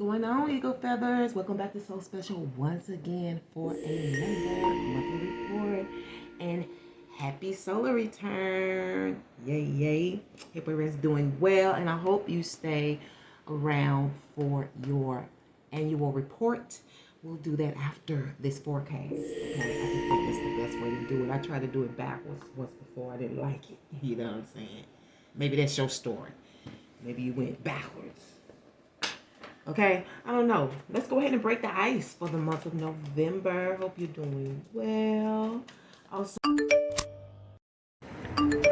going on, Eagle Feathers? Welcome back to So Special once again for another monthly report. And happy solar return. Yay, yay. Hope everyone's doing well. And I hope you stay around for your annual report. We'll do that after this forecast. Okay, I just think that's the best way to do it. I tried to do it backwards once before. I didn't like it. You know what I'm saying? Maybe that's your story. Maybe you went backwards. Okay, I don't know. Let's go ahead and break the ice for the month of November. Hope you're doing well. Also,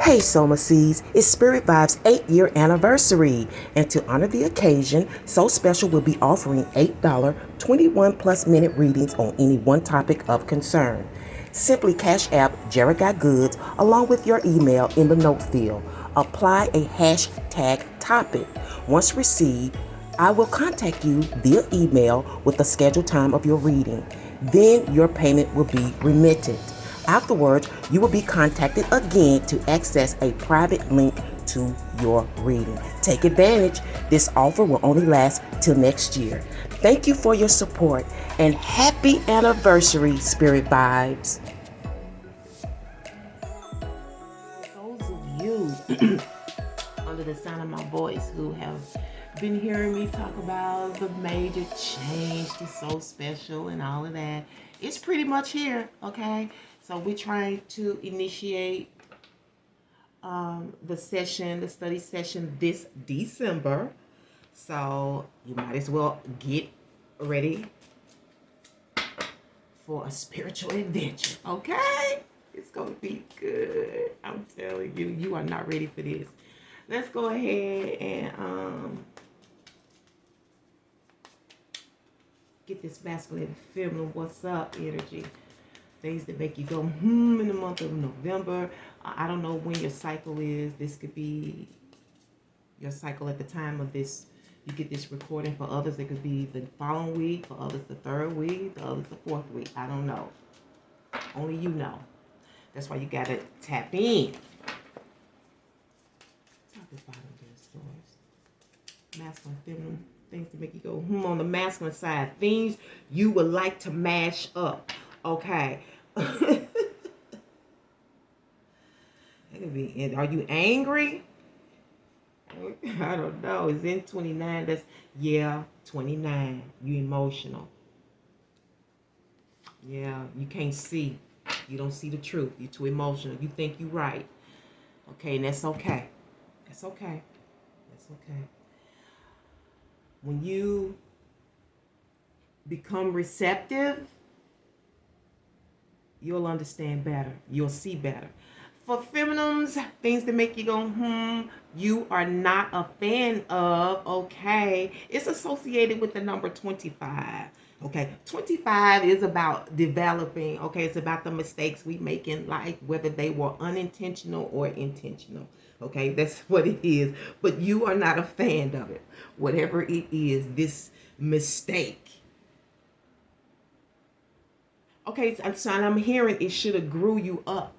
hey Soma Seeds, it's Spirit Vibes 8-year anniversary. And to honor the occasion, So Special will be offering $8 21 plus minute readings on any one topic of concern. Simply cash app GeraGotGoods along with your email in the note field. Apply a hashtag topic. Once received, I will contact you via email with the scheduled time of your reading. Then your payment will be remitted. Afterwards, you will be contacted again to access a private link to your reading. Take advantage. This offer will only last till next year. Thank you for your support and happy anniversary, Spirit Vibes. Those of you under the sound of my voice who have been hearing me talk about the major change to So Special and all of that, it's pretty much here, okay? So we're trying to initiate the study session this December. So you might as well get ready for a spiritual adventure, okay? It's gonna be good. I'm telling you, you are not ready for this. Let's go ahead and get this masculine and feminine what's up energy. Things that make you go in the month of November. I don't know when your cycle is. This could be your cycle at the time of this. You get this recording. For others, it could be the following week. For others, the third week. For others, the fourth week. I don't know. Only you know. That's why you gotta tap in. Talk about their stories. Masculine, feminine. Things to make you go on the masculine side. Things you would like to mash up. Okay. It could be, are you angry? I don't know. It's in 29. That's, yeah, 29. You emotional. Yeah, you can't see. You don't see the truth. You're too emotional. You think you're right. Okay, and that's okay. That's okay. That's okay. When you become receptive, you'll understand better. You'll see better. For feminines, things that make you go, you are not a fan of, okay. It's associated with the number 25. Okay, 25 is about developing, okay. It's about the mistakes we make in life, whether they were unintentional or intentional. Okay, that's what it is. But you are not a fan of it. Whatever it is, this mistake. Okay, so I'm hearing it should have grew you up.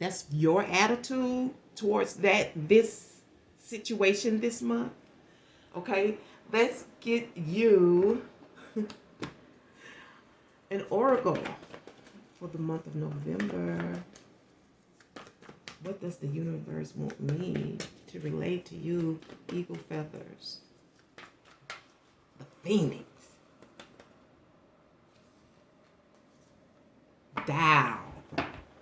That's your attitude towards this situation this month. Okay, let's get you an oracle for the month of November. What does the universe want me to relate to you, Eagle Feathers? The Phoenix. Tao.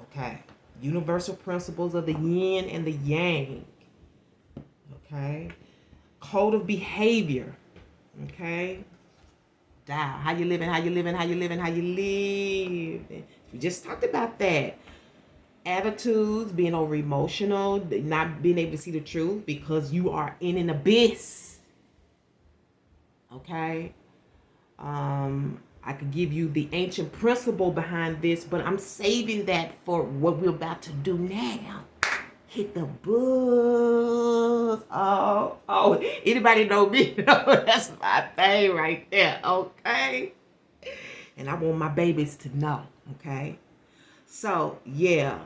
Okay. Universal principles of the yin and the yang. Okay. Code of behavior. Okay. Tao. How you living, how you living, how you living, how you live. We just talked about that. Attitudes, being over emotional, not being able to see the truth because you are in an abyss. Okay. I could give you the ancient principle behind this, but I'm saving that for what we're about to do now. Hit the books. Oh, anybody know me? That's my thing right there, okay? And I want my babies to know, okay? So, yeah,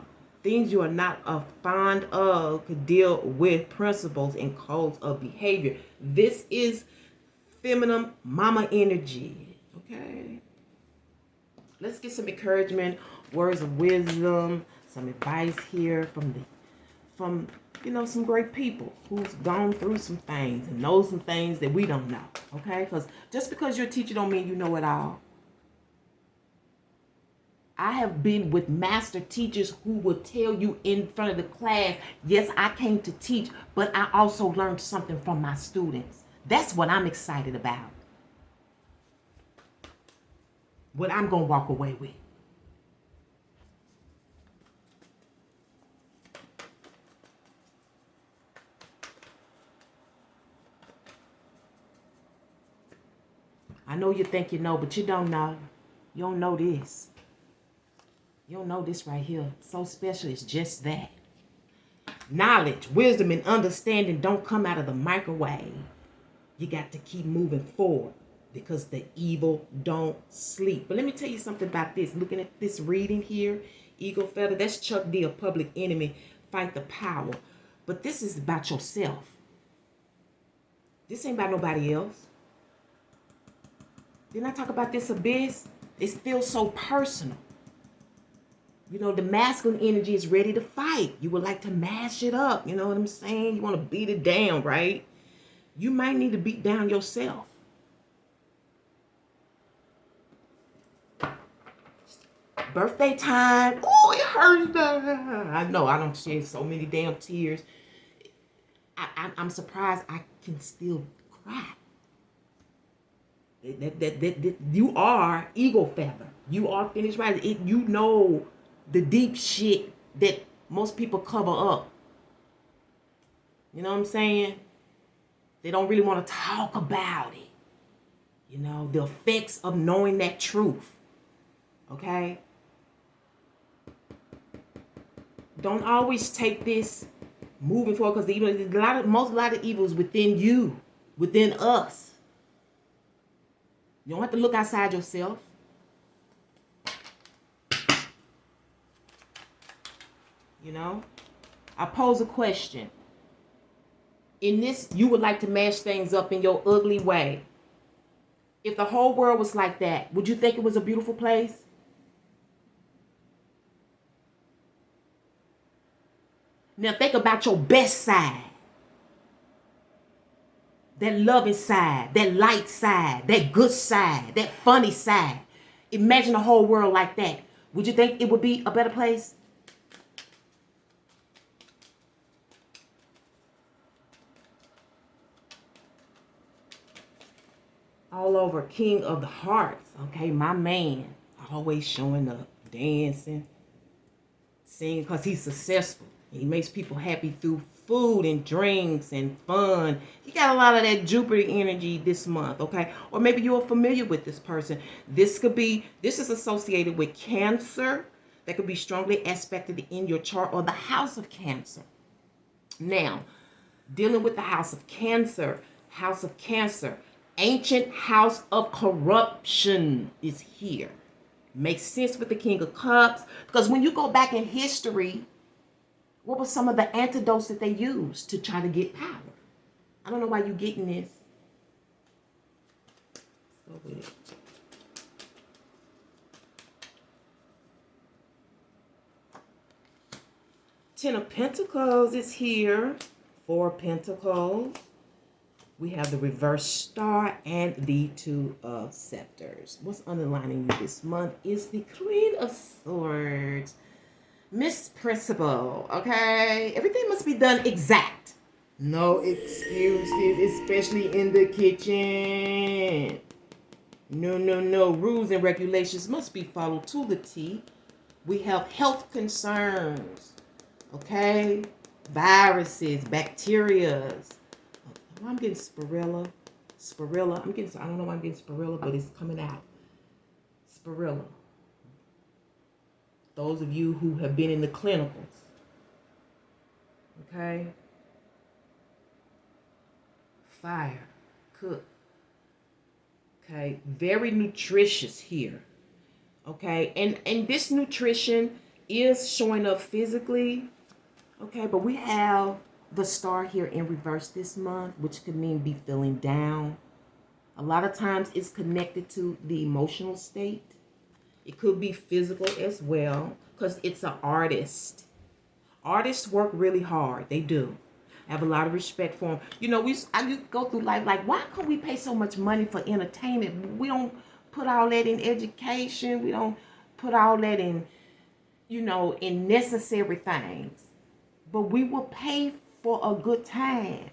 things you are not fond of could deal with principles and codes of behavior. This is feminine mama energy. Okay. Let's get some encouragement, words of wisdom, some advice here from some great people who's gone through some things and know some things that we don't know. Okay? Because just because you're a teacher don't mean you know it all. I have been with master teachers who will tell you in front of the class, yes, I came to teach, but I also learned something from my students. That's what I'm excited about. What I'm going to walk away with. I know you think you know, but you don't know. You don't know this. You don't know this right here. So special, it's just that. Knowledge, wisdom, and understanding don't come out of the microwave. You got to keep moving forward because the evil don't sleep. But let me tell you something about this. Looking at this reading here, Eagle Feather, that's Chuck D, A Public Enemy, Fight the Power. But this is about yourself. This ain't about nobody else. Didn't I talk about this abyss? It feels so personal. The masculine energy is ready to fight. You would like to mash it up. You know what I'm saying? You want to beat it down, right? You might need to beat down yourself. Birthday time. Oh, it hurts. I know I don't shed so many damn tears. I'm surprised I can still cry. That you are Eagle Feather. You are finished right. You know the deep shit that most people cover up. You know what I'm saying? They don't really want to talk about it. The effects of knowing that truth. Okay? Don't always take this moving forward because there's a lot of evil is within you, within us. You don't have to look outside yourself. I pose a question. In this, you would like to mash things up in your ugly way. If the whole world was like that, would you think it was a beautiful place? Now think about your best side. That loving side, that light side, that good side, that funny side. Imagine a whole world like that. Would you think it would be a better place? All over, King of the Hearts. Okay, my man. Always showing up, dancing, singing because he's successful. He makes people happy through food and drinks and fun. He got a lot of that Jupiter energy this month, okay? Or maybe you're familiar with this person. This is associated with Cancer. That could be strongly aspected in your chart or the house of Cancer. Now, dealing with the house of Cancer, ancient house of corruption is here. Makes sense with the King of Cups because when you go back in history, what were some of the antidotes that they used to try to get power? I don't know why you're getting this. Let's go with it. Ten of Pentacles is here. Four of Pentacles. We have the reverse star and the Two of Scepters. What's underlining you this month is the Queen of Swords. Miss Principal, okay? Everything must be done exact. No excuses, especially in the kitchen. No. Rules and regulations must be followed to the T. We have health concerns, okay? Viruses, bacterias. I'm getting spirilla. I don't know why I'm getting spirilla, but it's coming out. Spirilla. Those of you who have been in the clinicals. Okay? Fire. Cook. Okay? Very nutritious here. Okay? And this nutrition is showing up physically. Okay? But we have the star here in reverse this month, which could mean be feeling down. A lot of times it's connected to the emotional state. It could be physical as well, because it's an artist. Artists work really hard. They do. I have a lot of respect for them. You know, I go through life like, why can't we pay so much money for entertainment? We don't put all that in education. We don't put all that in, in necessary things. But we will pay for a good time.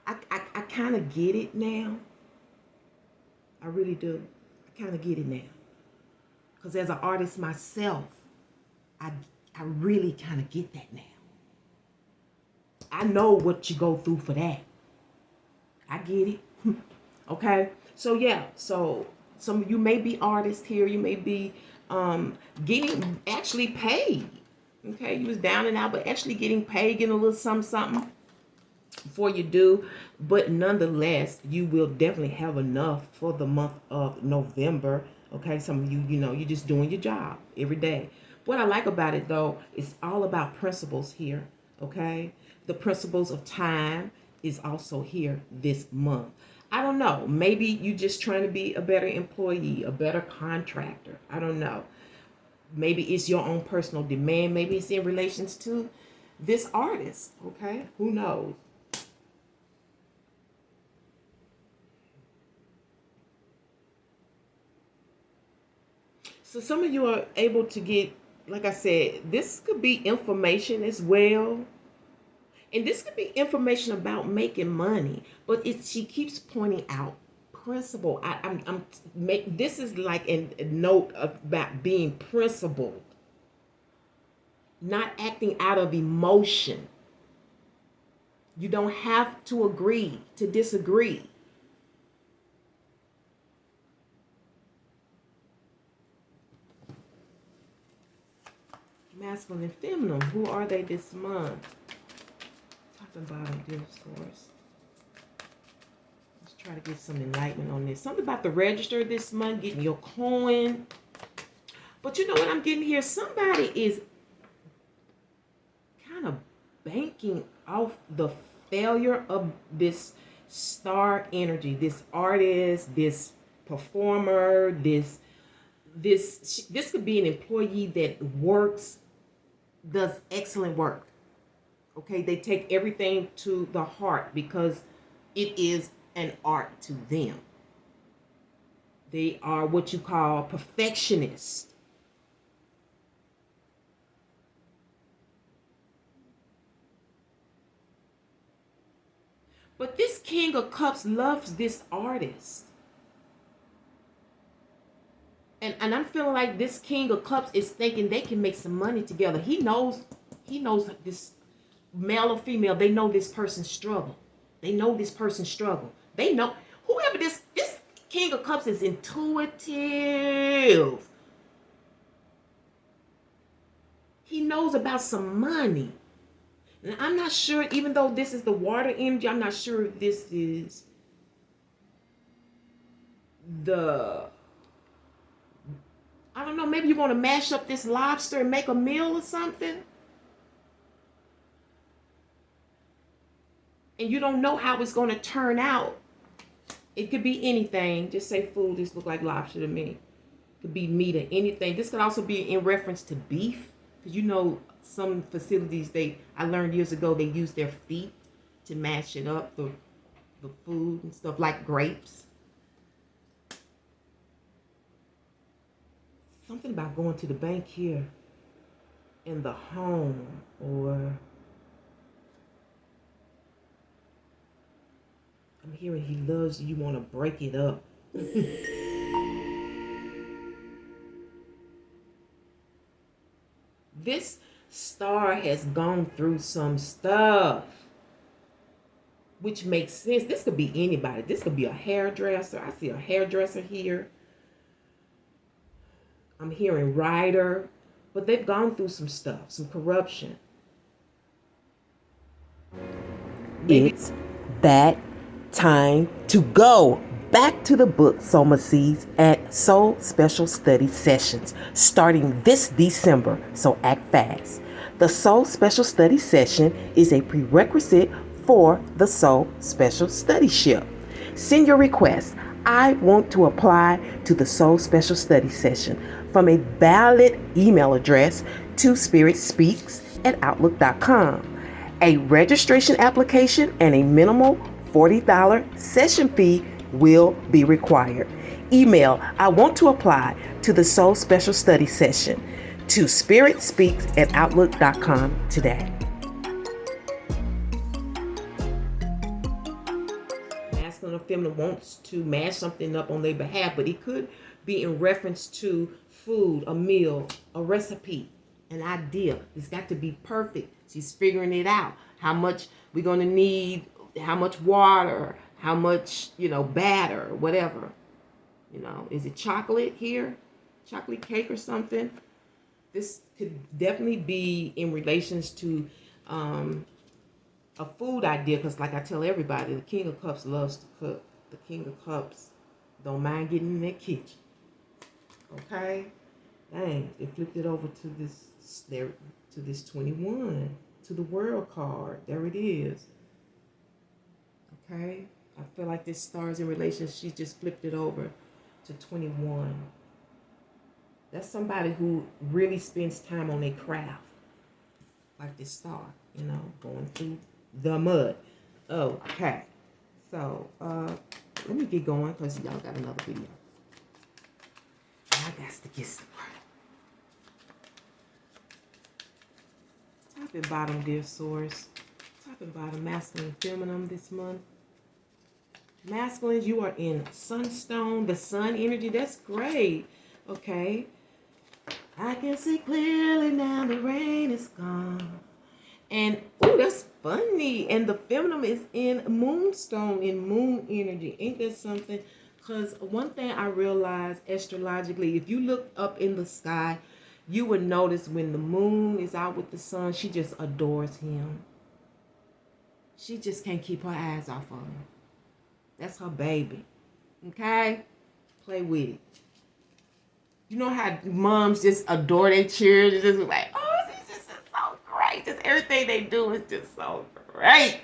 I kind of get it now. I really do. I kind of get it now. Because as an artist myself, I really kind of get that now. I know what you go through for that. I get it. Okay? So yeah, so some of you may be artists here. You may be getting actually paid. Okay? You was down and out, but actually getting paid, getting a little something before you do. But nonetheless, you will definitely have enough for the month of November. Okay? Some of you, you're just doing your job every day. What I like about it, though, is all about principles here. Okay? The principles of time is also here this month. I don't know. Maybe you just trying to be a better employee, a better contractor. I don't know. Maybe it's your own personal demand. Maybe it's in relations to this artist. Okay? Who knows? So some of you are able to get, like I said, this could be information as well. And this could be information about making money, but she keeps pointing out principle. This is like a note about being principled, not acting out of emotion. You don't have to agree to disagree. Masculine and feminine, who are they this month? Bottom deal source. Let's try to get some enlightenment on this. Something about the register this month, getting your coin. But you know what I'm getting here? Somebody is kind of banking off the failure of this star energy, this artist, this performer, this could be an employee that does excellent work. Okay, they take everything to the heart because it is an art to them. They are what you call perfectionists. But this King of Cups loves this artist. And I'm feeling like this King of Cups is thinking they can make some money together. He knows this. Male or female, they know this person's struggle. They know this person's struggle. They know whoever this King of Cups is intuitive. He knows about some money. And I'm not sure, even though this is the water energy, I'm not sure if this is I don't know, maybe you want to mash up this lobster and make a meal or something. And you don't know how it's going to turn out. It could be anything. Just say food. This look like lobster to me. It could be meat or anything. This could also be in reference to beef. Because some facilities, I learned years ago, they use their feet to mash it up, the food and stuff like grapes. Something about going to the bank here in the home, or I'm hearing he loves you, want to break it up. This star has gone through some stuff, which makes sense. This could be anybody. This could be a hairdresser. I see a hairdresser here. I'm hearing writer, but they've gone through some stuff, some corruption. It's that time to go back to the book Soma Seeds at Soul Special Study Sessions starting this December, so act fast. The Soul Special Study Session is a prerequisite for the Soul Special Studyship. Send your request. I want to apply to the Soul Special Study Session from a valid email address to spearitspeaks@outlook.com. A registration application and a minimal $40 session fee will be required. Email I want to apply to the Soul Special Study Session to spearitspeaks@outlook.com today. Masculine or feminine wants to mash something up on their behalf, but it could be in reference to food, a meal, a recipe, an idea. It's got to be perfect. She's figuring it out. How much we're going to need, how much water, how much, batter, whatever. Is it chocolate here? Chocolate cake or something? This could definitely be in relations to a food idea, because like I tell everybody, the King of Cups loves to cook. The King of Cups don't mind getting in that kitchen. Okay? Dang, they flipped it over to this 21, to the World card. There it is. Okay? I feel like this star's in relationship. She just flipped it over to 21. That's somebody who really spends time on their craft. Like this star, going through the mud. Okay. So, let me get going because y'all got another video. I got to get started. Top and bottom, dear source. Top and bottom, masculine and feminine this month. Masculines, you are in sunstone, the sun energy. That's great. Okay. I can see clearly now the rain is gone. And, that's funny. And the feminine is in moonstone, in moon energy. Ain't that something? Because one thing I realized astrologically, if you look up in the sky, you would notice when the moon is out with the sun, she just adores him. She just can't keep her eyes off of him. That's her baby. Okay? Play with it. You know how moms just adore their children? Just like, this is just so great. Just everything they do is just so great.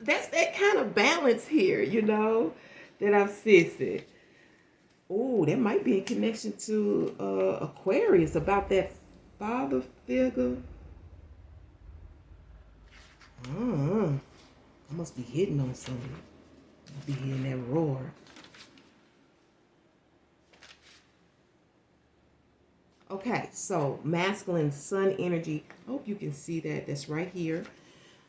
That's that kind of balance here, that I'm sensing. That might be in connection to Aquarius, about that father figure. I must be hitting on something. I'll be hearing that roar. Okay, so masculine sun energy. I hope you can see that. That's right here.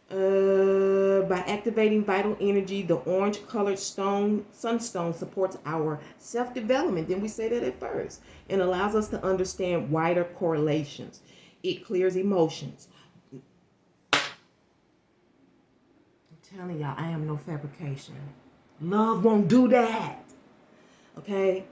By activating vital energy, the orange-colored sunstone supports our self-development. Didn't we say that at first? And allows us to understand wider correlations. It clears emotions. I'm telling y'all, I am no fabrication. Love won't do that. Okay?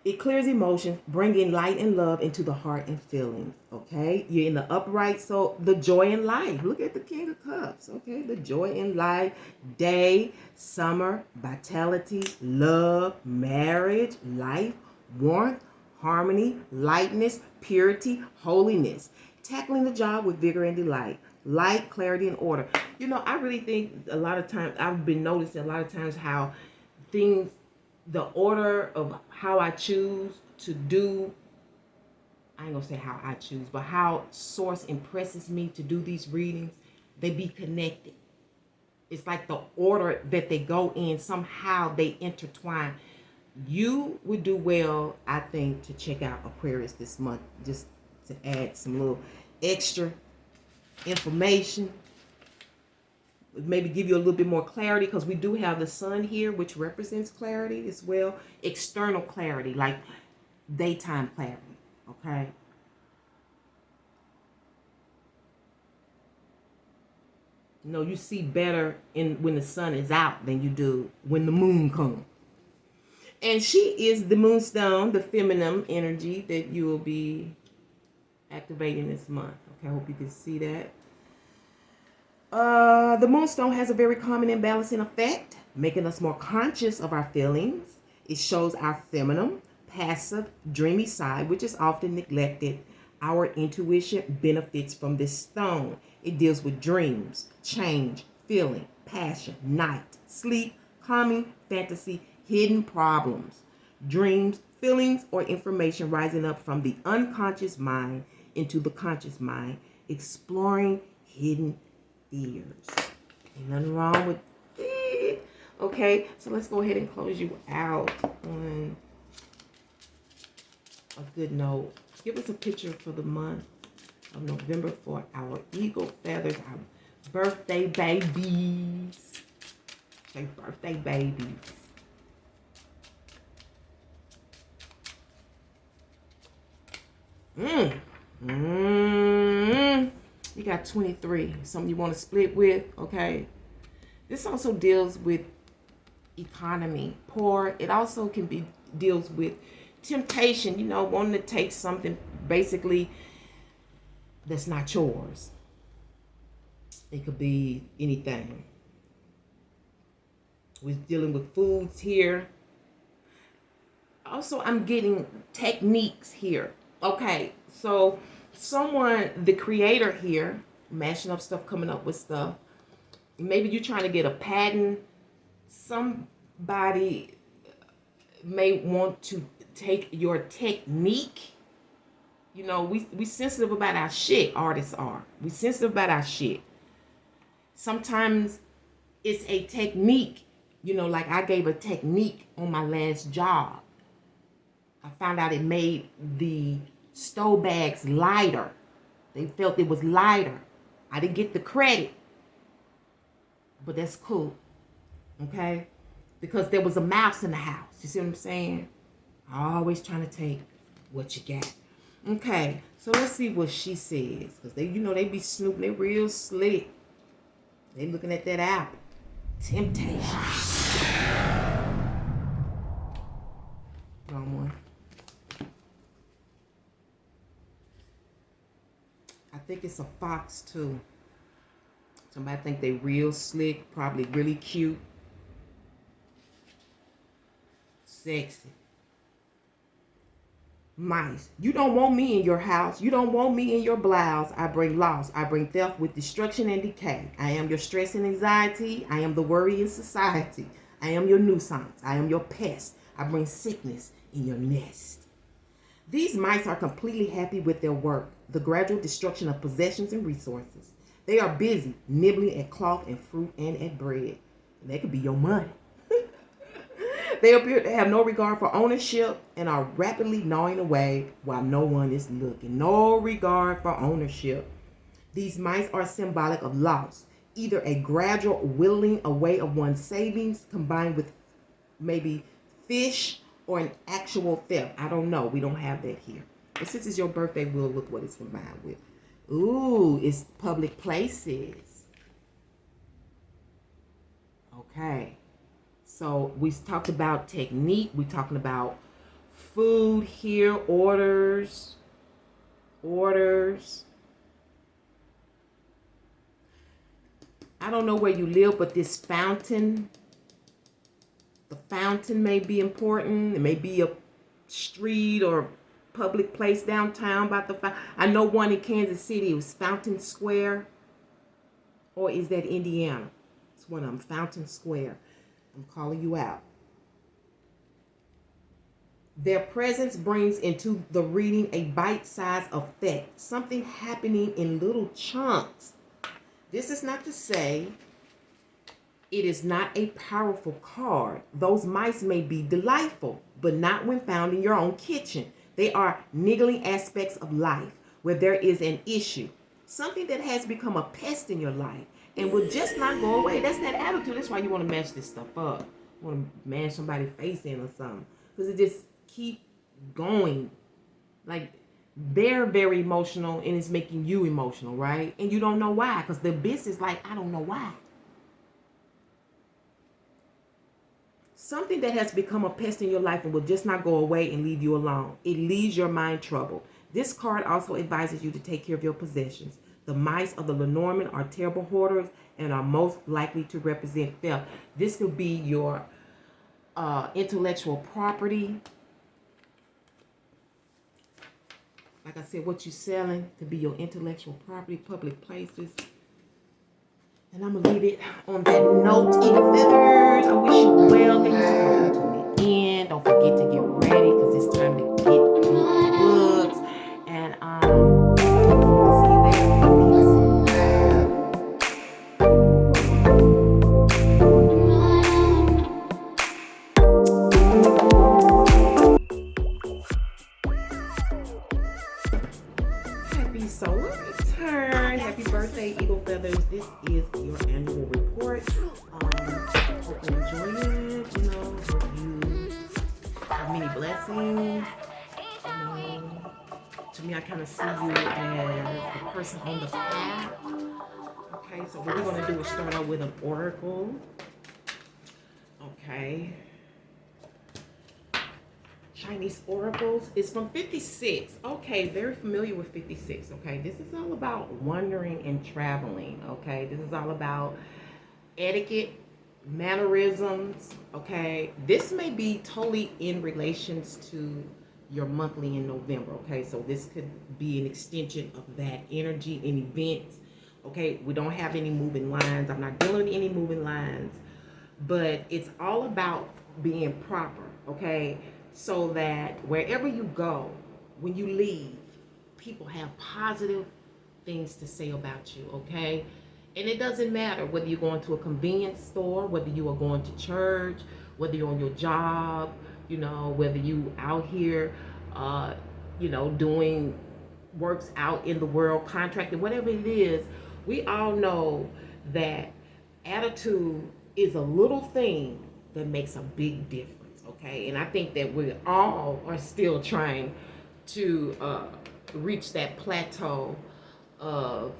It clears emotions, bringing light and love into the heart and feelings, okay? You're in the upright, so the joy in life. Look at the King of Cups, okay? The joy in life, day, summer, vitality, love, marriage, life, warmth, harmony, lightness, purity, holiness. Tackling the job with vigor and delight. Light, clarity, and order. I really think a lot of times, I've been noticing a lot of times how things, the order of how I choose to do, I ain't gonna say how I choose, but how source impresses me to do these readings, they be connected. It's like the order that they go in, somehow they intertwine. You would do well, I think, to check out Aquarius this month, just to add some little extra information. Maybe give you a little bit more clarity, because we do have the sun here, which represents clarity as well. External clarity, like daytime clarity, okay? You see better when the sun is out than you do when the moon comes. And she is the moonstone, the feminine energy that you will be activating this month. Okay, I hope you can see that. The moonstone has a very calming and balancing effect, making us more conscious of our feelings. It shows our feminine, passive, dreamy side, which is often neglected. Our intuition benefits from this stone. It deals with dreams, change, feeling, passion, night, sleep, calming, fantasy, hidden problems, dreams, feelings, or information rising up from the unconscious mind into the conscious mind, exploring hidden fears. Ain't nothing wrong with it. Okay, so let's go ahead and close you out on a good note. Give us a picture for the month of November for our eagle feathers, our birthday babies. Say birthday babies. You got 23. Something you want to split with, okay? This also deals with economy, poor. It also can be deals with temptation, you know, wanting to take something basically that's not yours. It could be anything. We're dealing with foods here. Also, I'm getting techniques here. Okay, so someone, the creator here, mashing up stuff, coming up with stuff. Maybe you're trying to get a patent. Somebody may want to take your technique. You know, we sensitive about our shit, artists are. We sensitive about our shit. Sometimes it's a technique. You know, like I gave a technique on my last job. I found out it made the stove bags lighter. They felt it was lighter. I didn't get the credit, but that's cool, okay? Because there was a mouse in the house. You see what I'm saying? Always trying to take what you got. Okay, so let's see what she says. Because they, you know, they be snooping. They real slick. They looking at that apple. Temptation. Wrong one. I think it's a fox too. Somebody think they real slick, probably really cute, sexy. Mice. You don't want me in your house. You don't want me in your blouse. I bring loss. I bring theft with destruction and decay. I am your stress and anxiety. I am the worry in society. I am your nuisance. I am your pest. I bring sickness in your nest. These mice are completely happy with their work, the gradual destruction of possessions and resources. They are busy nibbling at cloth and fruit and at bread. And that could be your money. They appear to have no regard for ownership and are rapidly gnawing away while no one is looking. No regard for ownership. These mice are symbolic of loss, either a gradual whittling away of one's savings combined with maybe fish or an actual theft. I don't know. We don't have that here. But since it's your birthday, we'll look what it's combined with. Ooh, it's public places. Okay. So we talked about technique. We're talking about food here, orders. I don't know where you live, but this fountain, the fountain may be important. It may be a street or public place downtown about the fountain. I know one in Kansas City. It was Fountain Square. Or is that Indiana? It's one of them, Fountain Square. I'm calling you out. Their presence brings into the reading a bite-sized effect, something happening in little chunks. This is not to say it is not a powerful card. Those mice may be delightful, but not when found in your own kitchen. They are niggling aspects of life where there is an issue, something that has become a pest in your life and will just not go away. That's that attitude. That's why you want to mash this stuff up. You want to mash somebody's face in or something. Because it just keep going. Like, they're very emotional and it's making you emotional, right? And you don't know why. Because the abyss is like, I don't know why. Something that has become a pest in your life and will just not go away and leave you alone. It leaves your mind troubled. This card also advises you to take care of your possessions. The mice of the Lenormand are terrible hoarders and are most likely to represent theft. This could be your intellectual property. Like I said, what you're selling could be your intellectual property, public places. And I'm going to leave it on that note, Eagle Feathers. I wish you well. Thank you so much for tuning in. Don't forget to get ready because it's time to get good books. And see you there. Happy solar return. Happy birthday, Eagle Feathers. This is your annual report. Hope you enjoy it. Hope you have many blessings. To me, I kind of see you as the person on the path. Okay, so what we're going to do is start out with an oracle. Okay. Chinese oracles is from 56. Okay, very familiar with 56. Okay, this is all about wandering and traveling. Okay, this is all about etiquette, mannerisms. Okay, this may be totally in relations to your monthly in November. Okay, so this could be an extension of that energy and events. Okay, we don't have any moving lines. I'm not dealing with any moving lines, but it's all about being proper. Okay, so that wherever you go, when you leave, people have positive things to say about you. Okay, and it doesn't matter whether you're going to a convenience store, whether you are going to church, whether you're on your job, whether you out here, doing works out in the world, contracting, whatever it is, we all know that attitude is a little thing that makes a big difference, okay? And I think that we all are still trying to reach that plateau of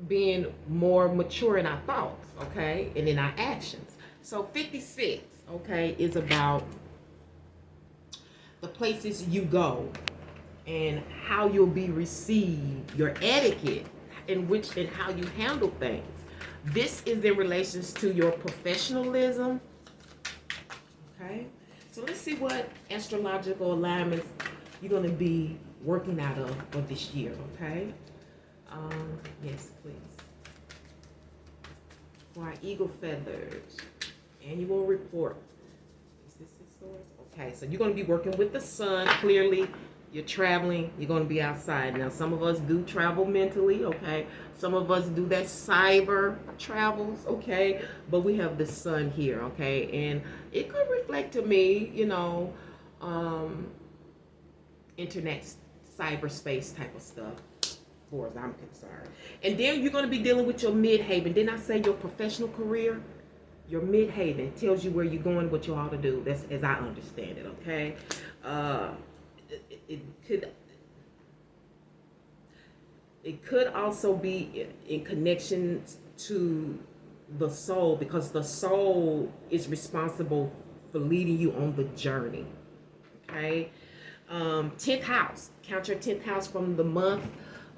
being more mature in our thoughts, okay, and in our actions. So 56, okay, is about the places you go and how you'll be received, your etiquette, and how you handle things. This is in relations to your professionalism. Okay, so let's see what astrological alignments you're going to be working out of for this year. Okay, yes, please. For our Eagle Feathers annual report. Is this the source? Okay, so you're going to be working with the sun. Clearly, you're traveling. You're going to be outside. Now, some of us do travel mentally, okay? Some of us do that cyber travels, okay? But we have the sun here, okay? And it could reflect to me, internet, cyberspace type of stuff, as far as I'm concerned. And then you're going to be dealing with your midhaven. Didn't I say your professional career? Your midhaven tells you where you're going, what you ought to do. That's as I understand it, okay? It could also be in connection to the soul, because the soul is responsible for leading you on the journey. Okay, 10th house. Count your 10th house from the month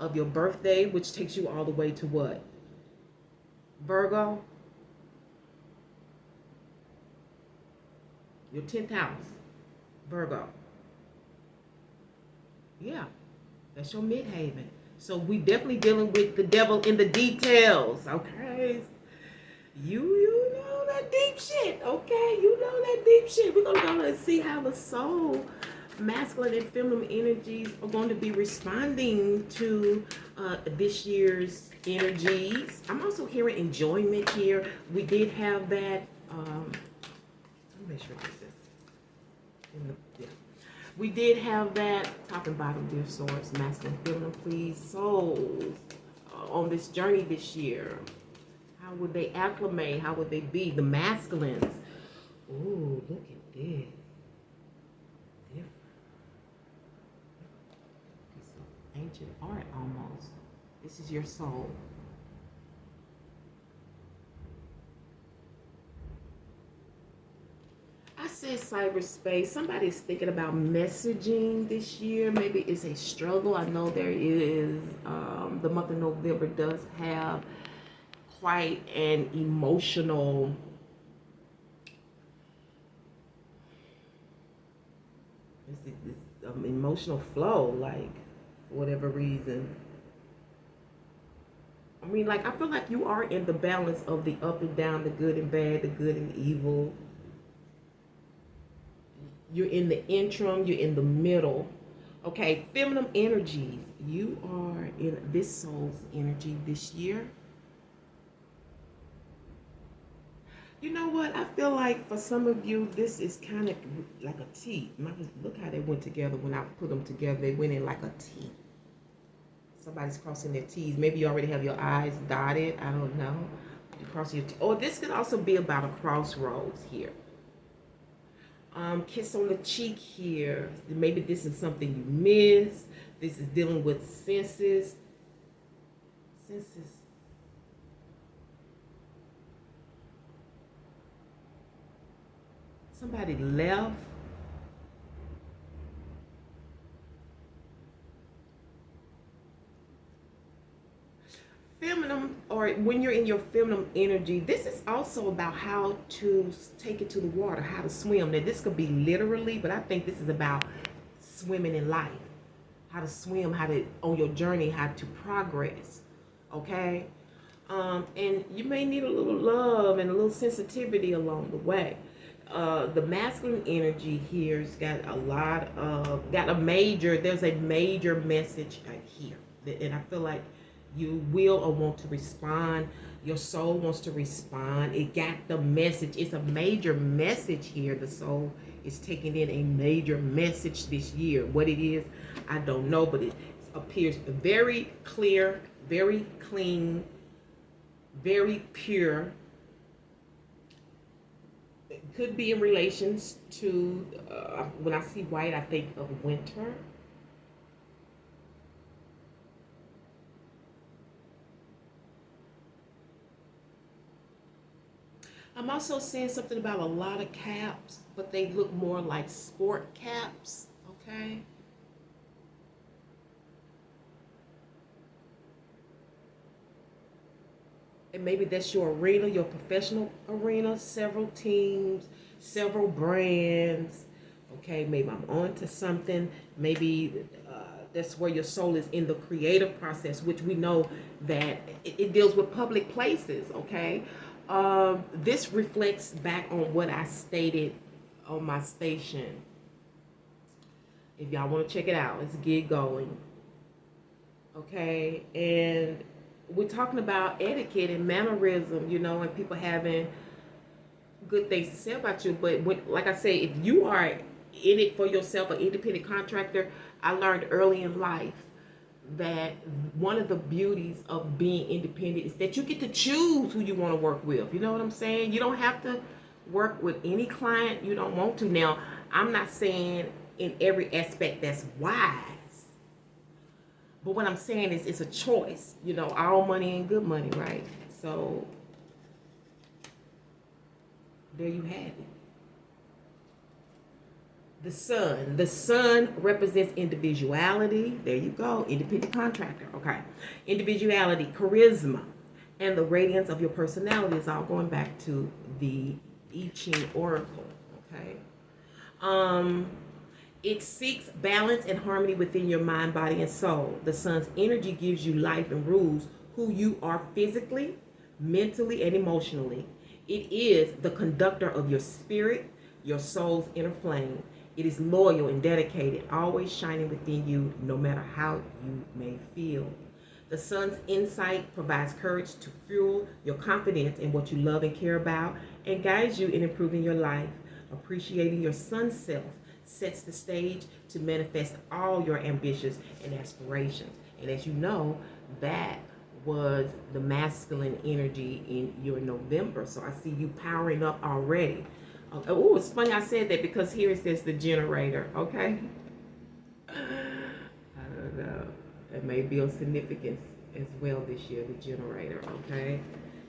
of your birthday, which takes you all the way to what? Virgo. Your 10th house, Virgo. Yeah, that's your midhaven. So we definitely dealing with the devil in the details, okay? You know that deep shit, okay? You know that deep shit. We're gonna go and see how the soul, masculine and feminine energies are going to be responding to this year's energies. I'm also hearing enjoyment here. We did have that. Let me make sure this is yeah. We did have that top and bottom, dear source, masculine, feminine, please, souls on this journey this year. How would they acclimate? How would they be? The masculines. Ooh, look at this. Different. It's ancient art almost. This is your soul. I said cyberspace. Somebody's thinking about messaging this year. Maybe it's a struggle. I know there is. The month of November does have quite an emotional emotional flow, like for whatever reason. I mean, like, I feel like you are in the balance of the up and down, the good and bad, the good and evil. You're in the interim, you're in the middle. Okay, feminine energies. You are in this soul's energy this year. You know what? I feel like for some of you, this is kind of like a T. Look how they went together when I put them together. They went in like a T. Somebody's crossing their T's. Maybe you already have your I's dotted. I don't know. You cross your T. Or this could also be about a crossroads here. Kiss on the cheek here. Maybe this is something you miss. This is dealing with senses. Senses. Somebody left. Feminine, or when you're in your feminine energy, this is also about how to take it to the water, how to swim. Now, this could be literally, but I think this is about swimming in life. How to swim, how to, on your journey, how to progress. Okay? And you may need a little love and a little sensitivity along the way. The masculine energy here's got a lot of, there's a major message here. And I feel like you will or want to respond. Your soul wants to respond. It got the message. It's a major message here. The soul is taking in a major message this year. What it is, I don't know, but it appears very clear, very clean, very pure. It could be in relations to, when I see white, I think of winter. I'm also seeing something about a lot of caps, but they look more like sport caps, okay? And maybe that's your arena, your professional arena, several teams, several brands, okay? Maybe I'm on to something. Maybe that's where your soul is in the creative process, which we know that it deals with public places, okay? This reflects back on what I stated on my station. If y'all want to check it out, let's get going. Okay, and we're talking about etiquette and mannerism, you know, and people having good things to say about you. But when, like I say, if you are in it for yourself, an independent contractor, I learned early in life that one of the beauties of being independent is that you get to choose who you want to work with. You know what I'm saying? You don't have to work with any client you don't want to. Now, I'm not saying in every aspect that's wise, but what I'm saying is it's a choice. You know, all money ain't good money, right? So there you have it. The sun represents individuality. There you go, independent contractor. Okay, individuality, charisma, and the radiance of your personality is all going back to the I Ching oracle. Okay, it seeks balance and harmony within your mind, body, and soul. The sun's energy gives you life and rules who you are physically, mentally, and emotionally. It is the conductor of your spirit, your soul's inner flame. It is loyal and dedicated, always shining within you, no matter how you may feel. The sun's insight provides courage to fuel your confidence in what you love and care about, and guides you in improving your life. Appreciating your sun self sets the stage to manifest all your ambitions and aspirations. And as you know, that was the masculine energy in your November. So I see you powering up already. Oh, it's funny I said that because here it says the generator, okay? I don't know. It may be of significance as well this year, the generator, okay?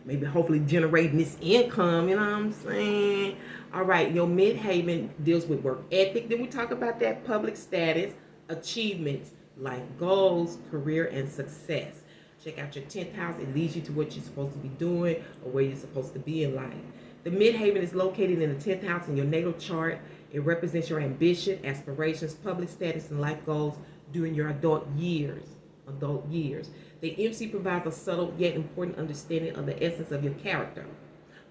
Maybe hopefully generating this income, you know what I'm saying? All right, your midhaven deals with work ethic. Then we talk about that public status, achievements, life goals, career, and success. Check out your 10th house. It leads you to what you're supposed to be doing or where you're supposed to be in life. The midhaven is located in the 10th house in your natal chart. It represents your ambition, aspirations, public status, and life goals during your adult years. The The MC provides a subtle yet important understanding of the essence of your character.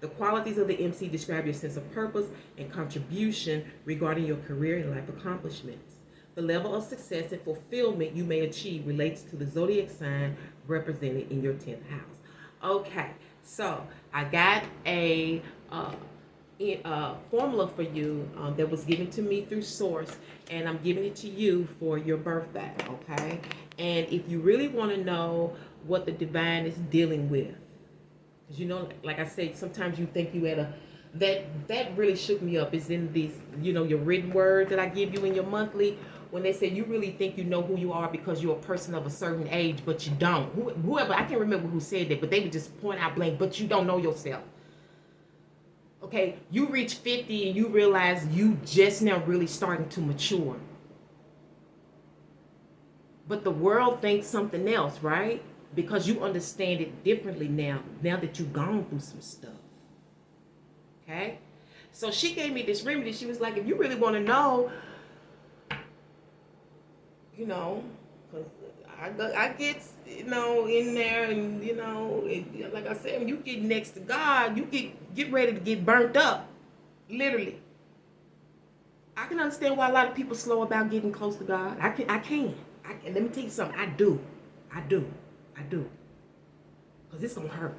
The qualities of the MC describe your sense of purpose and contribution regarding your career and life accomplishments. The level of success and fulfillment you may achieve relates to the zodiac sign represented in your 10th house. Okay, so I got a formula for you that was given to me through Source, and I'm giving it to you for your birthday, okay? And if you really want to know what the divine is dealing with, because you know, like I said, sometimes you think you at a, that really shook me up, is in these, you know, your written word that I give you in your monthly, when they say you really think you know who you are because you're a person of a certain age, but you don't. Whoever, I can't remember who said that, but they would just point out blank, but you don't know yourself. Okay, you reach 50 and you realize you just now really starting to mature. But the world thinks something else, right? Because you understand it differently now that you've gone through some stuff. Okay? So she gave me this remedy. She was like, if you really want to know, you know, because I get, you know, in there, and, you know, like I said, when you get next to God, you get ready to get burnt up, literally. I can understand why a lot of people slow about getting close to God. I can. Let me tell you something. I do. Because it's going to hurt.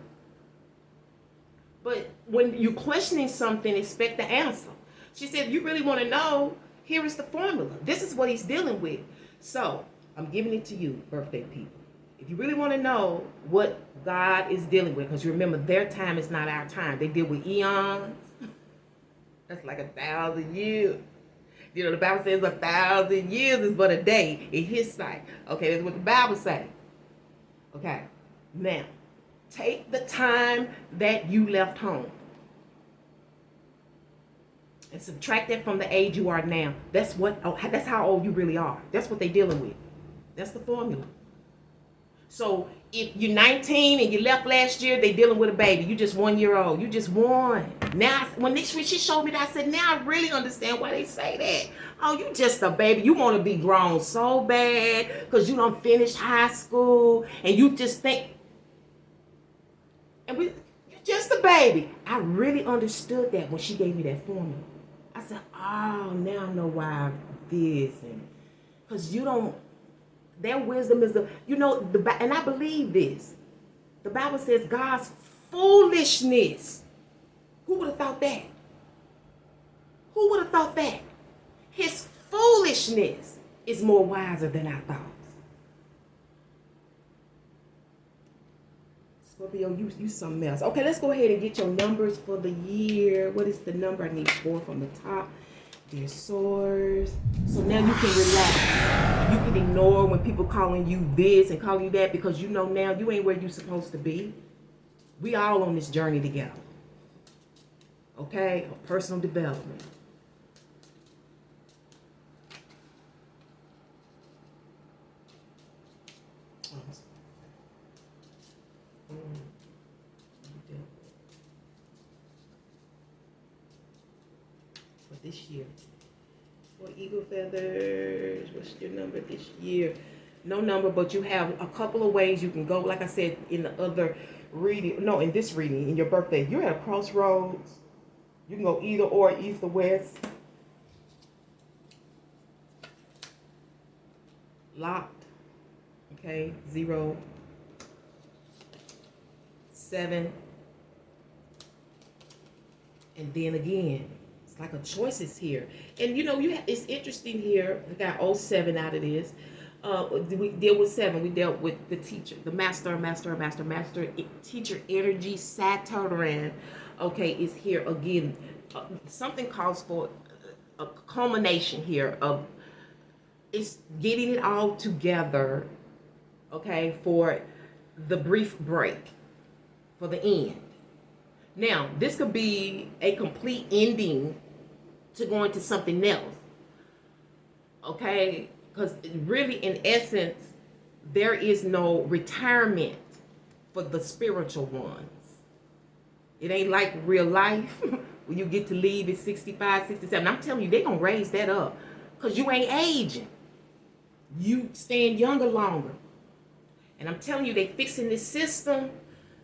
But when you're questioning something, expect the answer. She said, if you really want to know, here is the formula. This is what he's dealing with. So, I'm giving it to you, birthday people. If you really want to know what God is dealing with, because you remember, their time is not our time. They deal with eons. That's like 1,000 years. You know, the Bible says 1,000 years is but a day in his sight. Okay, that's what the Bible says. Okay, now, take the time that you left home and subtract that from the age you are now. That's how old you really are. That's what they're dealing with. That's the formula. So if you're 19 and you left last year, they're dealing with a baby. You just 1 year old. You just one. Now, when she showed me that, I said, now I really understand why they say that. Oh, you just a baby. You want to be grown so bad because you done finished high school and you just think, and you're just a baby. I really understood that when she gave me that formula. I said, oh, now I know why this. Because you don't, their wisdom is the, you know, and I believe this. The Bible says God's foolishness. Who would have thought that? Who would have thought that? His foolishness is more wiser than our thoughts. Scorpio, you something else. Okay, let's go ahead and get your numbers for the year. What is the number? I need 4 from the top. Dear source. So now you can relax. You can ignore when people calling you this and calling you that, because you know now you ain't where you're supposed to be. We all on this journey together. Okay? Of personal development. For this year. For eagle feathers, what's your number this year? No number, but you have a couple of ways you can go. Like I said in the other reading, no, in this reading, in your birthday, you're at a crossroads. You can go either or, east or west. Locked. Okay, 0, 7, and then again. It's like a choices here. And you know, it's interesting here. We got 07 out of this. We deal with 7. We dealt with the teacher, the master, teacher energy. Saturn, okay, is here again. Something calls for a culmination here of it's getting it all together, okay, for the brief break, for the end. Now, this could be a complete ending to go into something else, okay? Because really, in essence, there is no retirement for the spiritual ones. It ain't like real life when you get to leave at 65, 67. I'm telling you, they're going to raise that up because you ain't aging. You staying younger longer. And I'm telling you, they fixing this system.